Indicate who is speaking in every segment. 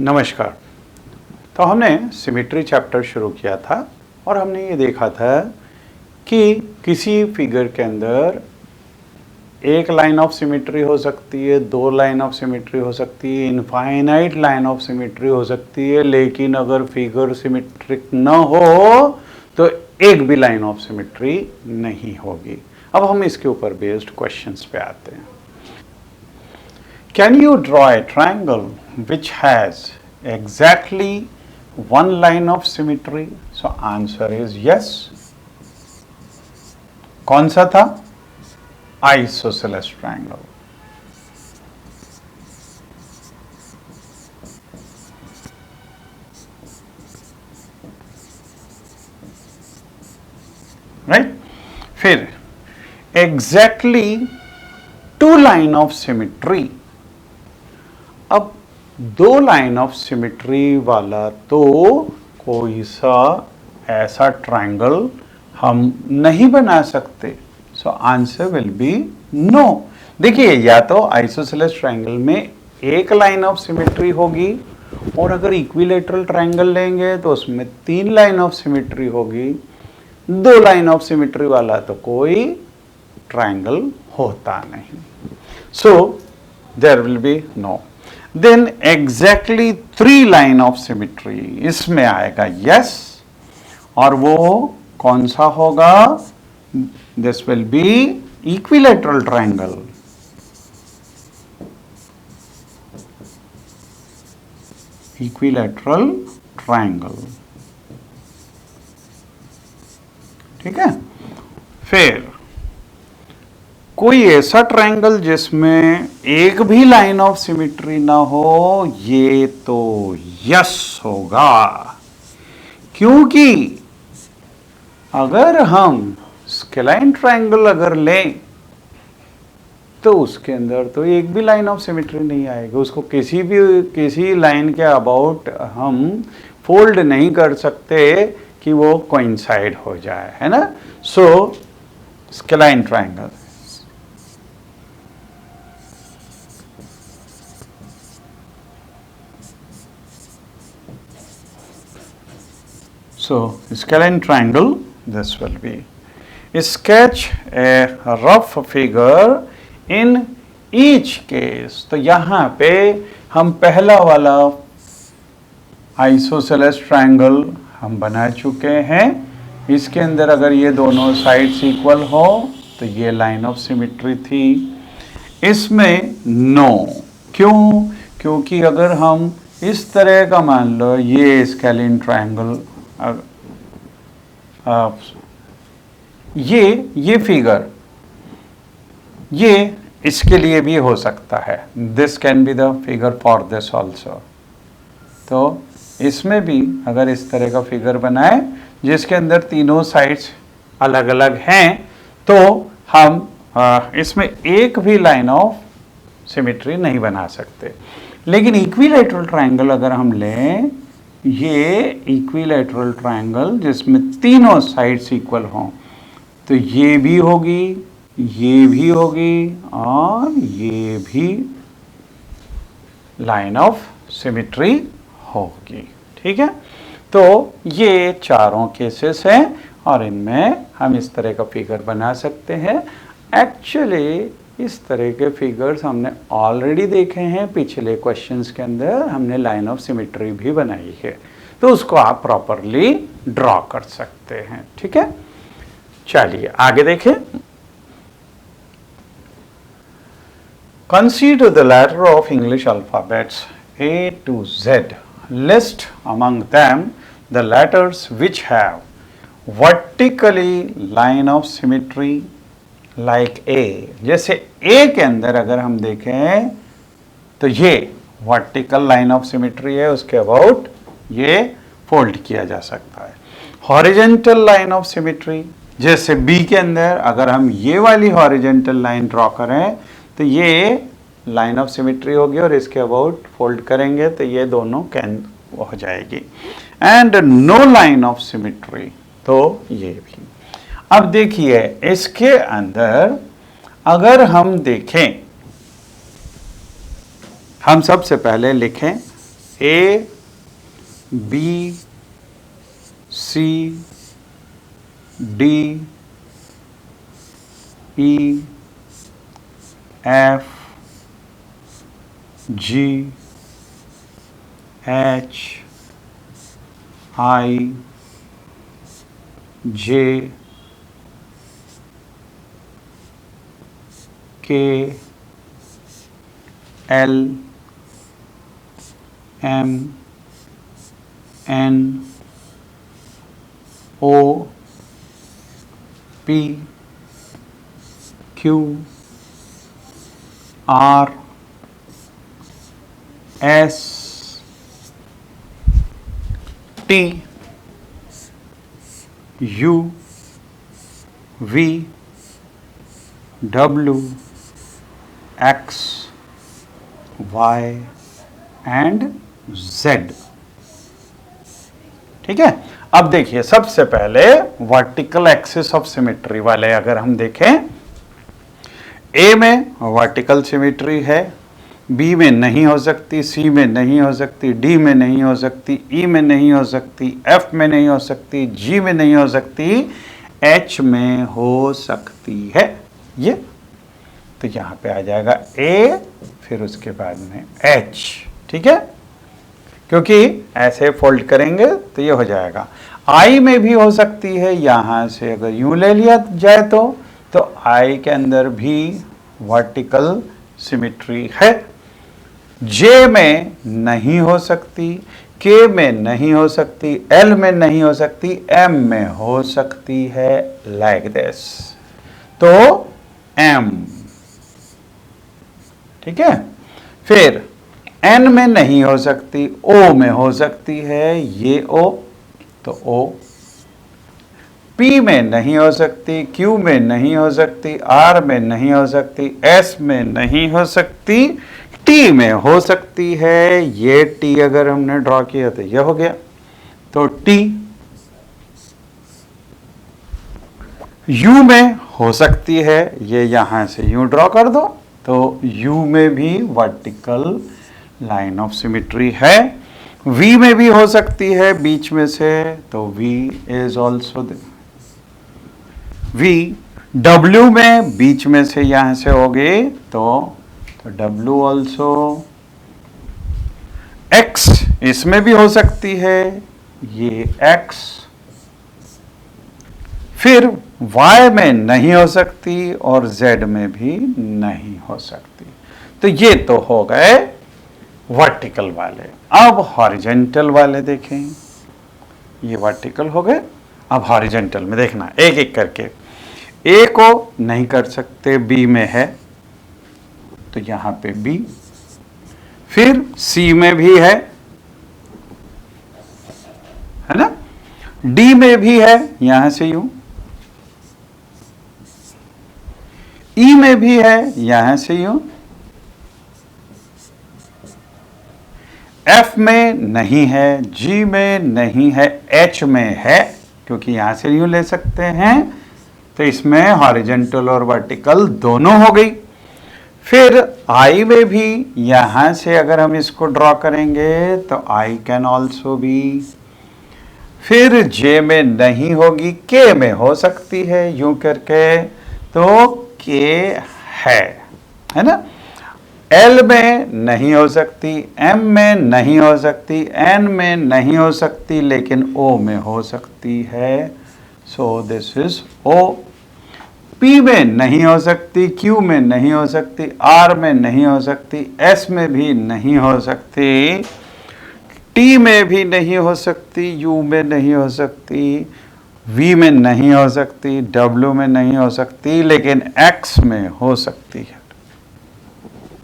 Speaker 1: नमस्कार। तो हमने सिमेट्री चैप्टर शुरू किया था और हमने ये देखा था कि किसी फिगर के अंदर एक लाइन ऑफ सिमेट्री हो सकती है, दो लाइन ऑफ सिमेट्री हो सकती है, इनफाइनाइट लाइन ऑफ सिमेट्री हो सकती है, लेकिन अगर फिगर सिमेट्रिक न हो तो एक भी लाइन ऑफ सिमेट्री नहीं होगी। अब हम इसके ऊपर बेस्ड क्वेश्चंस पे आते हैं। Can you draw a triangle which has exactly one line of symmetry? So answer is yes. कौन सा था? Isosceles triangle. Right? फिर exactly two line of symmetry. अब दो लाइन ऑफ सिमेट्री वाला तो कोई सा ऐसा ट्रायंगल हम नहीं बना सकते। So answer will be no. देखिए, या तो आइसोसेलेस ट्रायंगल में एक लाइन ऑफ सिमेट्री होगी और अगर इक्विलेटरल ट्रायंगल लेंगे तो उसमें तीन लाइन ऑफ सिमेट्री होगी। दो लाइन ऑफ सिमेट्री वाला तो कोई ट्रायंगल होता नहीं। So there will be no. Then exactly three line of symmetry, इसमें आएगा यस। और वो कौन सा होगा? This will be equilateral triangle. Equilateral triangle, ठीक है। फिर कोई ऐसा ट्रायंगल जिसमें एक भी लाइन ऑफ सिमेट्री ना हो, ये तो यस होगा, क्योंकि अगर हम स्केलाइन ट्रायंगल अगर लें तो उसके अंदर तो एक भी लाइन ऑफ सिमेट्री नहीं आएगी। उसको किसी लाइन के अबाउट हम फोल्ड नहीं कर सकते कि वो कोइंसाइड हो जाए, है ना। सो स्केलाइन triangle. So, scalene triangle, this will be. Sketch a rough figure in each case. तो यहाँ पे हम पहला वाला आइसोसेलेस ट्रायंगल हम बना चुके हैं। इसके अंदर अगर ये दोनों साइड्स इक्वल हो तो ये लाइन ऑफ सिमेट्री थी। इसमें नो, क्यों? क्योंकि अगर हम इस तरह का मान लो, ये स्केलिन ट्रायंगल, ये फिगर, ये इसके लिए भी हो सकता है। This can be the figure for this also. तो इसमें भी अगर इस तरह का फिगर बनाए जिसके अंदर तीनों साइड्स अलग अलग हैं, तो हम इसमें एक भी लाइन ऑफ सिमेट्री नहीं बना सकते। लेकिन इक्विलेटरल ट्रायंगल अगर हम लें, ये इक्विलेटरल ट्रायंगल जिसमें तीनों साइड्स इक्वल हों, तो ये भी होगी, ये भी होगी और ये भी लाइन ऑफ सिमेट्री होगी, ठीक है। तो ये चारों केसेस हैं और इनमें हम इस तरह का फिगर बना सकते हैं। एक्चुअली इस तरह के फिगर्स हमने ऑलरेडी देखे हैं पिछले क्वेश्चंस के अंदर। हमने लाइन ऑफ सिमेट्री भी बनाई है, तो उसको आप प्रॉपरली ड्रॉ कर सकते हैं, ठीक है। चलिए आगे देखें। Consider the letter of English alphabets A to Z. List among them the letters which have vertically line of symmetry like A. जैसे A के अंदर अगर हम देखें तो ये वर्टिकल लाइन ऑफ सिमेट्री है, उसके अबाउट ये फोल्ड किया जा सकता है। हॉरिजेंटल लाइन ऑफ सिमेट्री, जैसे B के अंदर अगर हम ये वाली हॉरिजेंटल लाइन ड्रॉ करें तो ये लाइन ऑफ सिमेट्री होगी और इसके अबाउट फोल्ड करेंगे तो ये दोनों कैन हो जाएगी। And no line of symmetry, तो ये भी। अब देखिए इसके अंदर अगर हम देखें, हम सबसे पहले लिखें A B C D E F G H I J K L M N O P Q R S T U V W X Y and Z. ठीक है, अब देखिए सबसे पहले वर्टिकल एक्सिस ऑफ सिमेट्री वाले अगर हम देखें, ए में वर्टिकल सिमेट्री है, बी में नहीं हो सकती, सी में नहीं हो सकती, डी में नहीं हो सकती, ई में नहीं हो सकती, एफ में नहीं हो सकती, जी में नहीं हो सकती, एच में हो सकती है ये। तो यहां पे आ जाएगा ए, फिर उसके बाद में एच। ठीक है, क्योंकि ऐसे फोल्ड करेंगे तो ये हो जाएगा। आई में भी हो सकती है, यहां से अगर यूं ले लिया जाए तो आई के अंदर भी वर्टिकल सिमेट्री है। जे में नहीं हो सकती, के में नहीं हो सकती, एल में नहीं हो सकती, एम में हो सकती है, लाइक दिस। तो एम, ठीक है। फिर एन में नहीं हो सकती, ओ में हो सकती है, ये ओ, तो ओ। पी में नहीं हो सकती, क्यू में नहीं हो सकती, आर में नहीं हो सकती, एस में नहीं हो सकती, टी में हो सकती है। ये टी अगर हमने ड्रॉ किया तो ये हो गया, तो टी। यू में हो सकती है, ये यहां से यूं ड्रॉ कर दो, तो यू में भी वर्टिकल लाइन ऑफ सिमेट्री है। वी में भी हो सकती है बीच में से, तो V is also V. W में बीच में से यहां से हो गए, तो डब्ल्यू ऑल्सो। एक्स इसमें भी हो सकती है, ये एक्स। फिर वाई में नहीं हो सकती और जेड में भी नहीं हो सकती। तो ये तो हो गए वर्टिकल वाले। अब हॉरिजॉन्टल वाले देखें, ये वर्टिकल हो गए। अब हॉरिजॉन्टल में देखना एक एक करके। ए को नहीं कर सकते, बी में है, तो यहां पे बी। फिर सी में भी है ना, डी में भी है, यहां से यूं। ई में भी है, यहां से यूं। एफ में नहीं है, जी में नहीं है, एच में है, क्योंकि यहां से यूं ले सकते हैं। तो इसमें हॉरिजॉन्टल और वर्टिकल दोनों हो गई। फिर आई में भी यहां से अगर हम इसको ड्रॉ करेंगे तो आई कैन ऑल्सो बी। फिर जे में नहीं होगी, के में हो सकती है यूं करके, तो के है ना। एल में नहीं हो सकती, एम में नहीं हो सकती, एन में नहीं हो सकती, लेकिन ओ में हो सकती है, so this is O. P में नहीं हो सकती, क्यू में नहीं हो सकती, आर में नहीं हो सकती, एस में भी नहीं हो सकती, टी में भी नहीं हो सकती, यू में नहीं हो सकती, वी में नहीं हो सकती, डब्ल्यू में नहीं हो सकती, लेकिन एक्स में हो सकती है।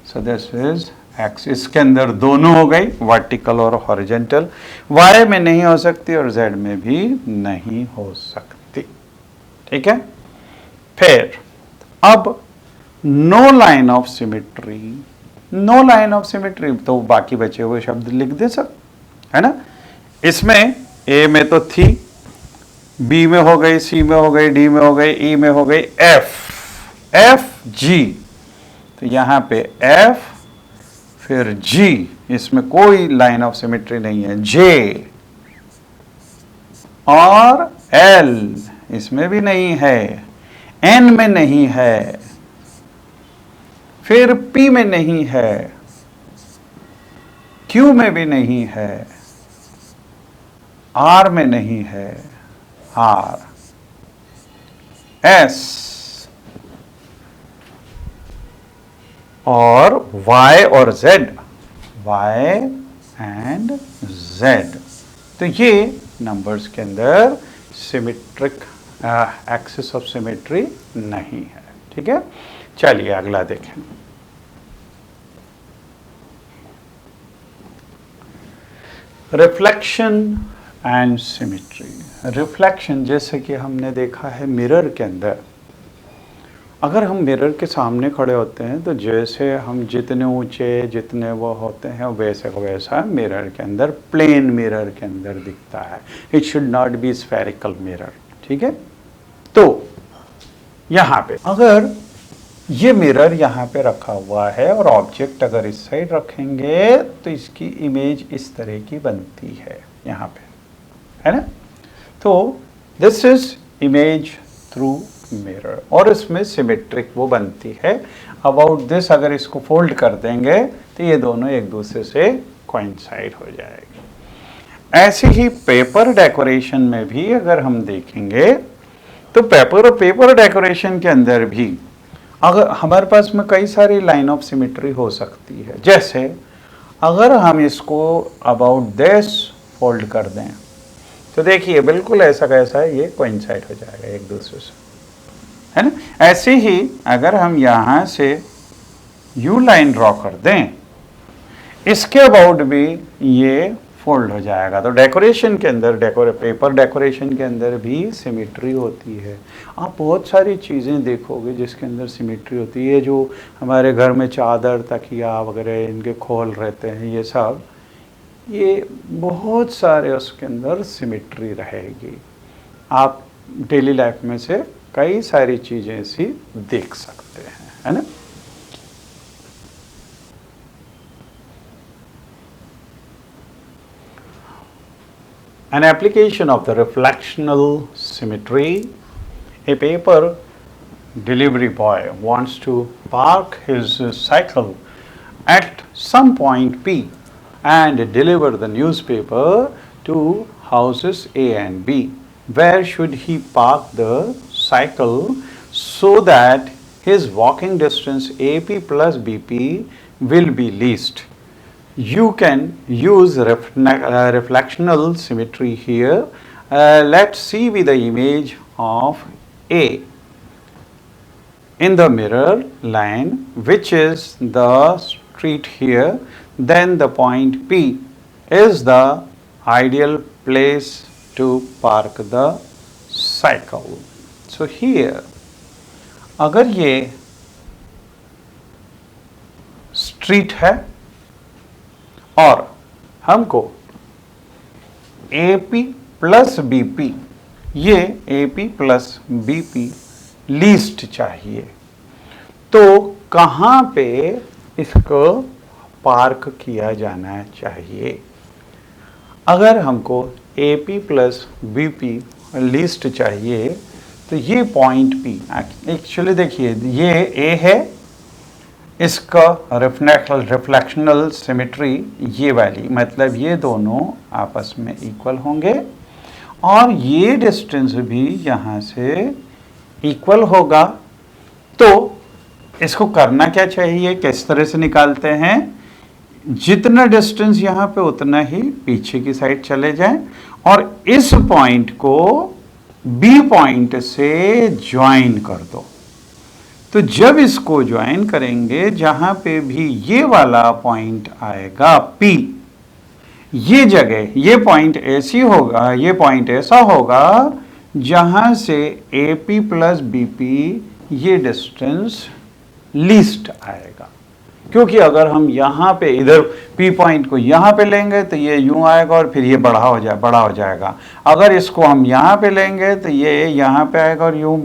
Speaker 1: So this is x. इसके अंदर दोनों हो गई, वर्टिकल और हॉरिजॉन्टल। वाई में नहीं हो सकती और जेड में भी नहीं हो सकती। ठीक है। फिर अब no line of symmetry. No line of symmetry तो बाकी बचे हुए शब्द लिख दे सब, है ना। इसमें ए में तो थी, बी में हो गई, सी में हो गई, डी में हो गई, ई में हो गई, एफ जी। तो यहां पे एफ, फिर जी, इसमें कोई लाइन ऑफ सिमेट्री नहीं है। जे और एल, इसमें भी नहीं है। एन में नहीं है, फिर पी में नहीं है, क्यू में भी नहीं है, आर में नहीं है, आर, एस और वाई और जेड, वाई एंड जेड। तो ये नंबर्स के अंदर सिमेट्रिक एक्सिस ऑफ सिमेट्री नहीं है। ठीक है, चलिए अगला देखें। Reflection and symmetry. रिफ्लेक्शन, जैसे कि हमने देखा है मिरर के अंदर, अगर हम मिरर के सामने खड़े होते हैं तो जैसे हम जितने ऊंचे जितने वो होते हैं वैसे का वैसा मिरर के अंदर, प्लेन मिरर के अंदर दिखता है। It should not be spherical mirror. ठीक है, तो यहाँ पे अगर ये मिरर यहाँ पे रखा हुआ है और ऑब्जेक्ट अगर इस साइड रखेंगे तो इसकी इमेज इस तरह की बनती है यहाँ पे, है ना। तो this is image through mirror और इसमें सिमेट्रिक वो बनती है। अबाउट दिस अगर इसको फोल्ड कर देंगे तो ये दोनों एक दूसरे से कोइंसाइड हो जाएगी। ऐसे ही पेपर डेकोरेशन में भी अगर हम देखेंगे तो पेपर डेकोरेशन के अंदर भी अगर हमारे पास में कई सारी लाइन ऑफ सिमेट्री हो सकती है। जैसे अगर हम इसको अबाउट दिस फोल्ड कर दें तो देखिए बिल्कुल ऐसा कैसा है, ये कोइंसाइड हो जाएगा एक दूसरे से, है ना। ऐसे ही अगर हम यहाँ से यू लाइन ड्रॉ कर दें, इसके अबाउट भी ये फोल्ड हो जाएगा। तो डेकोरेशन के अंदर, पेपर डेकोरेशन के अंदर भी सिमेट्री होती है। आप बहुत सारी चीज़ें देखोगे जिसके अंदर सिमेट्री होती है। जो हमारे घर में चादर, तकिया वगैरह इनके खोल रहते हैं, ये सब, ये बहुत सारे उसके अंदर सिमेट्री रहेगी। आप डेली लाइफ में से कई सारी चीज़ें ऐसी देख सकते हैं, है ना। An application of the reflectional symmetry. A paper delivery boy wants to park his cycle at some point P and deliver the newspaper to houses A and B. Where should he park the cycle so that his walking distance AP plus BP will be least? You can use reflectional symmetry here. Let's see with the image of A in the mirror line, which is the street here. Then the point P is the ideal place to park the cycle. So here, अगर ये street है और हमको AP plus BP, ये AP plus BP least चाहिए, तो कहाँ पे इसको पार्क किया जाना चाहिए? अगर हमको AP प्लस BP लीस्ट चाहिए तो ये पॉइंट P, एक्चुअली देखिए ये A है, इसका रिफ्लेक्शनल सिमेट्री ये वाली, मतलब ये दोनों आपस में इक्वल होंगे और ये डिस्टेंस भी यहाँ से इक्वल होगा। तो इसको करना क्या चाहिए, किस तरह से निकालते हैं? जितना डिस्टेंस यहाँ पे उतना ही पीछे की साइड चले जाएं और इस पॉइंट को बी पॉइंट से ज्वाइन कर दो। तो जब इसको ज्वाइन करेंगे, जहां पे भी ये वाला पॉइंट आएगा P, ये जगह, ये पॉइंट ऐसी होगा, ये पॉइंट ऐसा होगा जहां से AP प्लस BP ये डिस्टेंस लीस्ट आएगा। क्योंकि अगर हम यहाँ पे इधर P पॉइंट को यहाँ पे लेंगे तो ये यूं आएगा और फिर ये बड़ा हो जाएगा। अगर इसको हम यहाँ पे लेंगे तो ये यहाँ पे आएगा और यूं,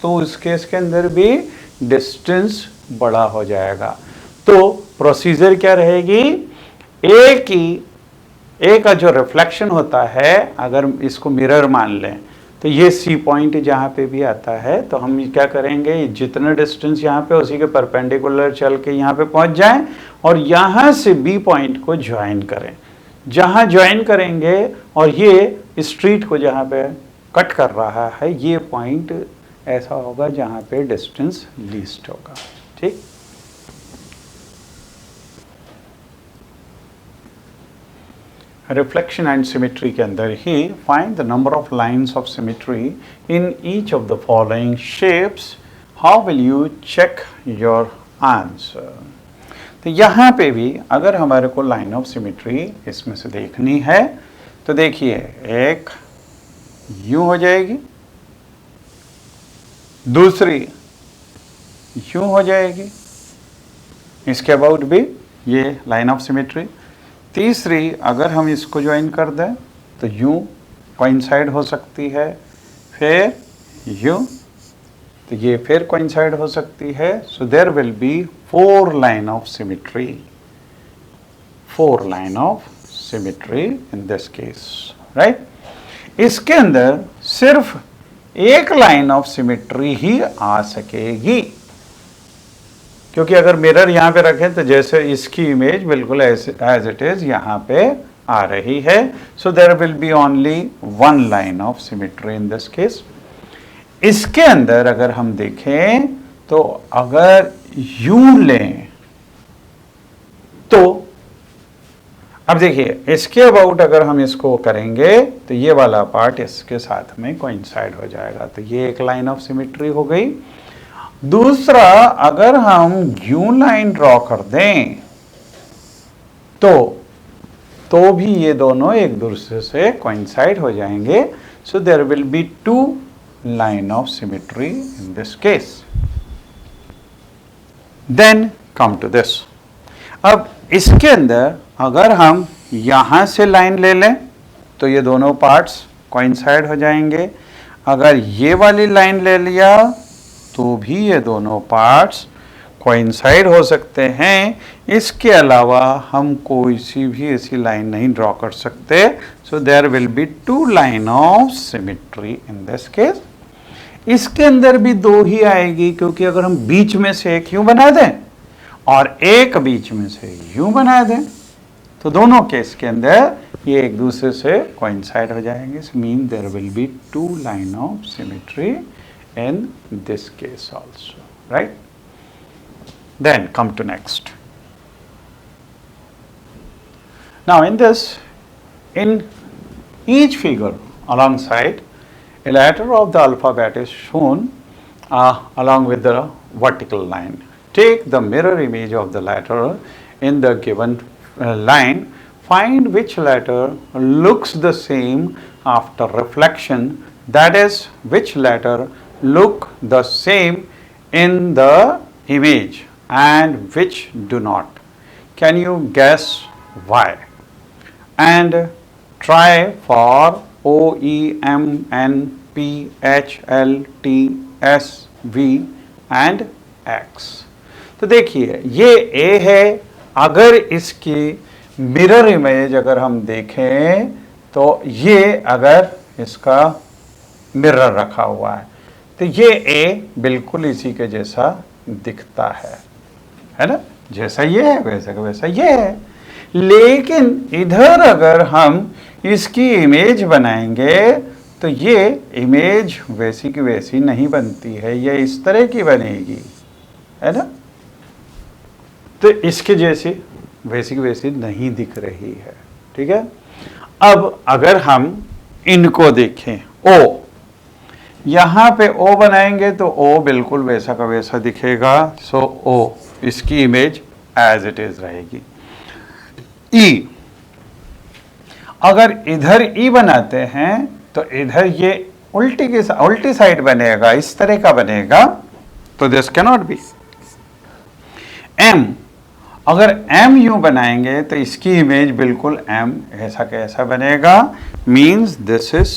Speaker 1: तो इस केस के अंदर भी डिस्टेंस बड़ा हो जाएगा। तो प्रोसीजर क्या रहेगी, ए का जो रिफ्लेक्शन होता है, अगर इसको मिरर मान लें तो ये सी पॉइंट जहाँ पे भी आता है तो हम क्या करेंगे, जितना डिस्टेंस यहाँ पे उसी के परपेंडिकुलर चल के यहाँ पे पहुँच जाएं और यहाँ से बी पॉइंट को ज्वाइन करें। जहाँ ज्वाइन करेंगे और ये स्ट्रीट को जहाँ पे कट कर रहा है, ये पॉइंट ऐसा होगा जहाँ पे डिस्टेंस लीस्ट होगा। ठीक, रिफ्लेक्शन एंड सिमेट्री के अंदर ही find the number of lines of symmetry in each of the following shapes, how will you check your answer. तो यहाँ पे भी अगर हमारे को लाइन ऑफ सिमेट्री इसमें से देखनी है तो देखिए, एक यूं हो जाएगी, दूसरी यूं हो जाएगी, इसके अबाउट भी ये लाइन ऑफ सिमेट्री। तीसरी अगर हम इसको ज्वाइन कर दें तो यूं कोइंसाइड हो सकती है, फिर यूं, तो ये फिर कोइंसाइड हो सकती है। So there will be 4 line of symmetry, 4 line of symmetry in this case, right. इसके अंदर सिर्फ एक लाइन ऑफ सिमेट्री ही आ सकेगी, क्योंकि अगर मिरर यहाँ पे रखें तो जैसे इसकी इमेज बिल्कुल एज इट इज यहाँ पे आ रही है। So there will be only 1 line of symmetry in this case. इसके अंदर अगर हम देखें तो अगर यूं लें तो अब देखिए, इसके अबाउट अगर हम इसको करेंगे तो ये वाला पार्ट इसके साथ में कोइंसाइड हो जाएगा, तो ये एक लाइन ऑफ सिमेट्री हो गई। दूसरा, अगर हम यूं लाइन ड्रॉ कर दें तो भी ये दोनों एक दूसरे से कोइंसाइड हो जाएंगे। So there will be 2 line of symmetry in this case. Then come to this. अब इसके अंदर अगर हम यहां से लाइन ले लें तो ये दोनों पार्ट्स कोइंसाइड हो जाएंगे। अगर ये वाली लाइन ले लिया तो भी ये दोनों पार्ट्स कोइंसाइड हो सकते हैं। इसके अलावा हम कोई सी भी ऐसी लाइन नहीं ड्रॉ कर सकते। So there will be 2 line of symmetry in this case. इसके अंदर भी 2 ही आएगी, क्योंकि अगर हम बीच में से एक यूं बना दें और एक बीच में से यूं बना दें तो दोनों केस के अंदर ये एक दूसरे से कोइंसाइड हो जाएंगे। Mean there will be 2 line of symmetry in this case also, right? Then come to next. Now in this, in each figure alongside, a letter of the alphabet is shown along with the vertical line. Take the mirror image of the letter in the given line. Find which letter looks the same after reflection, that is, which letter look the same in the image and which do not. Can you guess why? And try for O, E, M, N, P, H, L, T, S, V and X. तो देखिए, ये A है। अगर इसकी mirror image अगर हम देखें तो ये अगर इसका मिरर रखा हुआ है तो ये A बिल्कुल इसी के जैसा दिखता है ना, जैसा ये है वैसा का वैसा ये है। लेकिन इधर अगर हम इसकी इमेज बनाएंगे तो ये इमेज वैसी की वैसी नहीं बनती है, ये इस तरह की बनेगी, है ना। तो इसके जैसी वैसी की वैसी नहीं दिख रही है, ठीक है। अब अगर हम इनको देखें, O, यहाँ पे O बनाएंगे तो O बिल्कुल वैसा का वैसा दिखेगा। सो O, इसकी इमेज एज इट इज रहेगी। E, अगर इधर E बनाते हैं तो इधर ये उल्टी साइड बनेगा, इस तरह का बनेगा, तो this can not be. M, अगर M यूं बनाएंगे तो इसकी इमेज बिल्कुल M ऐसा कैसा बनेगा, मीन्स दिस इज।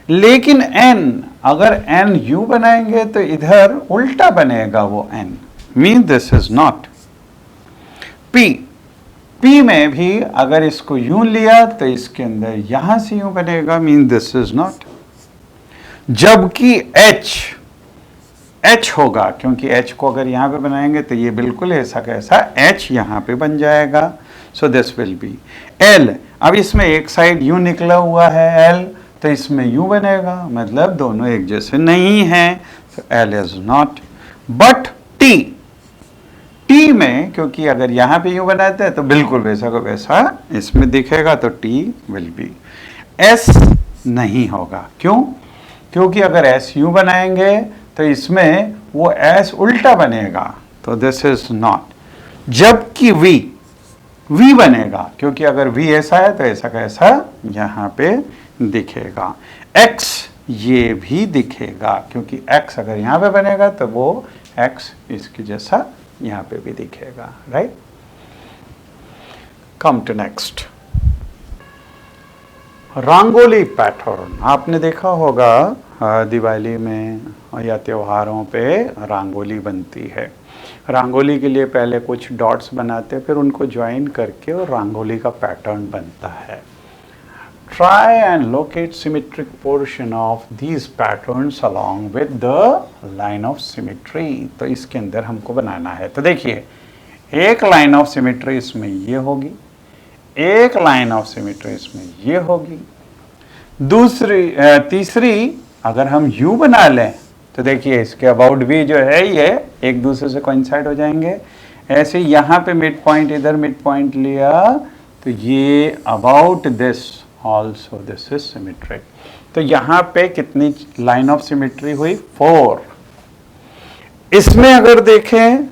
Speaker 1: लेकिन N, अगर N यूं बनाएंगे तो इधर उल्टा बनेगा वो N, mean this is not. P, P में भी अगर इसको यूं लिया तो इसके अंदर यहां से यूं बनेगा, मीन दिस इज नॉट। जबकि H होगा, क्योंकि H को अगर यहां पे बनाएंगे तो ये बिल्कुल ऐसा कैसा H यहां पे बन जाएगा। So this will B L। अब इसमें एक साइड यूं निकला हुआ है L, तो इसमें यूं बनेगा, मतलब दोनों एक जैसे नहीं हैं, तो L is not. But T में, क्योंकि अगर यहां पे यूं बनाते हैं तो बिल्कुल वैसा को वैसा इसमें दिखेगा, तो T विल बी। S नहीं होगा, क्यों? क्योंकि अगर S यूं बनाएंगे तो इसमें वो S उल्टा बनेगा, तो दिस इज नॉट। जबकि V बनेगा, क्योंकि अगर V ऐसा है तो ऐसा कैसा यहां पे दिखेगा। X ये भी दिखेगा, क्योंकि X अगर यहां पे बनेगा तो वो X इसकी जैसा यहां पे भी दिखेगा, right. Come to next, rangoli pattern. आपने देखा होगा दिवाली में या त्योहारों पे रंगोली बनती है। रंगोली के लिए पहले कुछ डॉट्स बनाते हैं, फिर उनको ज्वाइन करके और रंगोली का पैटर्न बनता है। Try and locate symmetric portion of these patterns along with the line of symmetry। तो इसके अंदर हमको बनाना है। तो देखिए, एक लाइन ऑफ सिमेट्री इसमें ये होगी, एक लाइन ऑफ सिमेट्री इसमें ये होगी, तीसरी अगर हम यू बना लें तो देखिए इसके अबाउट भी जो है ये एक दूसरे से कोइंसाइड हो जाएंगे। ऐसे यहाँ पे मिड पॉइंट, इधर मिड पॉइंट लिया तो ये about this also this is symmetric. तो यहाँ पे कितनी लाइन ऑफ सिमेट्री हुई? 4। इसमें अगर देखें,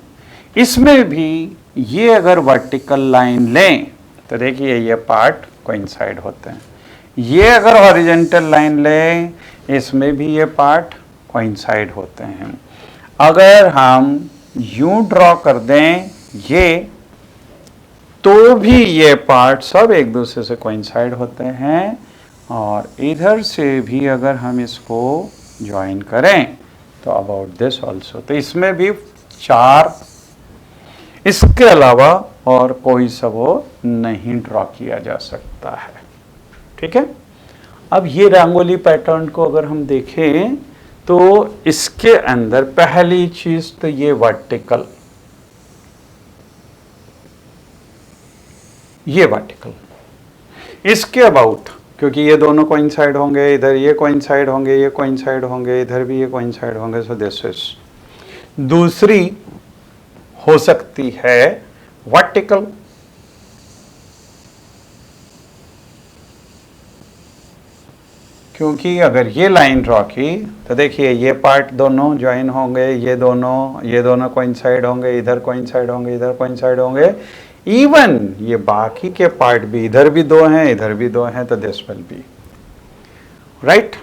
Speaker 1: इसमें भी ये अगर वर्टिकल लाइन लें तो देखिए ये पार्ट कोइंसाइड होते हैं। ये अगर हॉरिजॉन्टल लाइन लें, इसमें भी ये पार्ट कोइंसाइड होते हैं। अगर हम यूं ड्रॉ कर दें ये, तो भी ये पार्ट सब एक दूसरे से कोइंसाइड होते हैं। और इधर से भी अगर हम इसको ज्वाइन करें तो अबाउट दिस ऑल्सो। तो इसमें भी 4, इसके अलावा और कोई सा वो नहीं ड्रॉ किया जा सकता है, ठीक है। अब ये रंगोली पैटर्न को अगर हम देखें तो इसके अंदर पहली चीज तो ये वर्टिकल, ये वर्टिकल, इसके अबाउट, क्योंकि ये दोनों कोइंसाइड होंगे, इधर ये कोइंसाइड होंगे, ये कोइंसाइड होंगे, इधर भी ये कोइंसाइड होंगे, सो दिस इज। दूसरी हो सकती है वर्टिकल, क्योंकि अगर ये लाइन ड्रॉ की तो देखिए ये पार्ट दोनों ज्वाइन होंगे, ये दोनों कोइंसाइड होंगे, इधर कोइंसाइड होंगे, इधर कोइंसाइड होंगे। इवन ये बाकी के पार्ट भी, इधर भी 2 हैं, इधर भी 2 हैं, तो दिस विल बी राइट।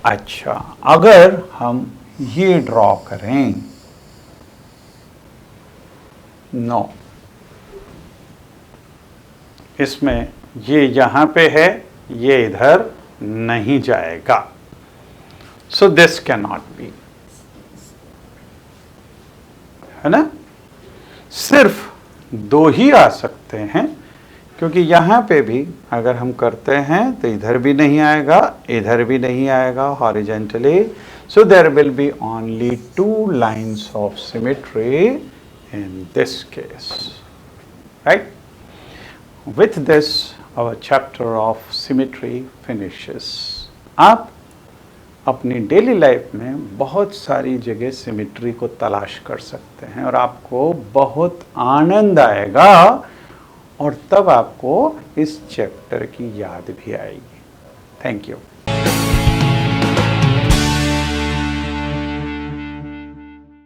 Speaker 1: अच्छा, अगर हम ये ड्रॉ करें, नो, इसमें ये यहां पे है, ये इधर नहीं जाएगा, so this can not be, है ना। सिर्फ 2 ही आ सकते हैं, क्योंकि यहां पे भी अगर हम करते हैं तो इधर भी नहीं आएगा, इधर भी नहीं आएगा horizontally, so there will be only 2 lines of symmetry in this case, right. With this, our chapter of symmetry finishes. आप अपनी डेली लाइफ में बहुत सारी जगह सिमेट्री को तलाश कर सकते हैं और आपको बहुत आनंद आएगा, और तब आपको इस चैप्टर की याद भी आएगी। Thank you.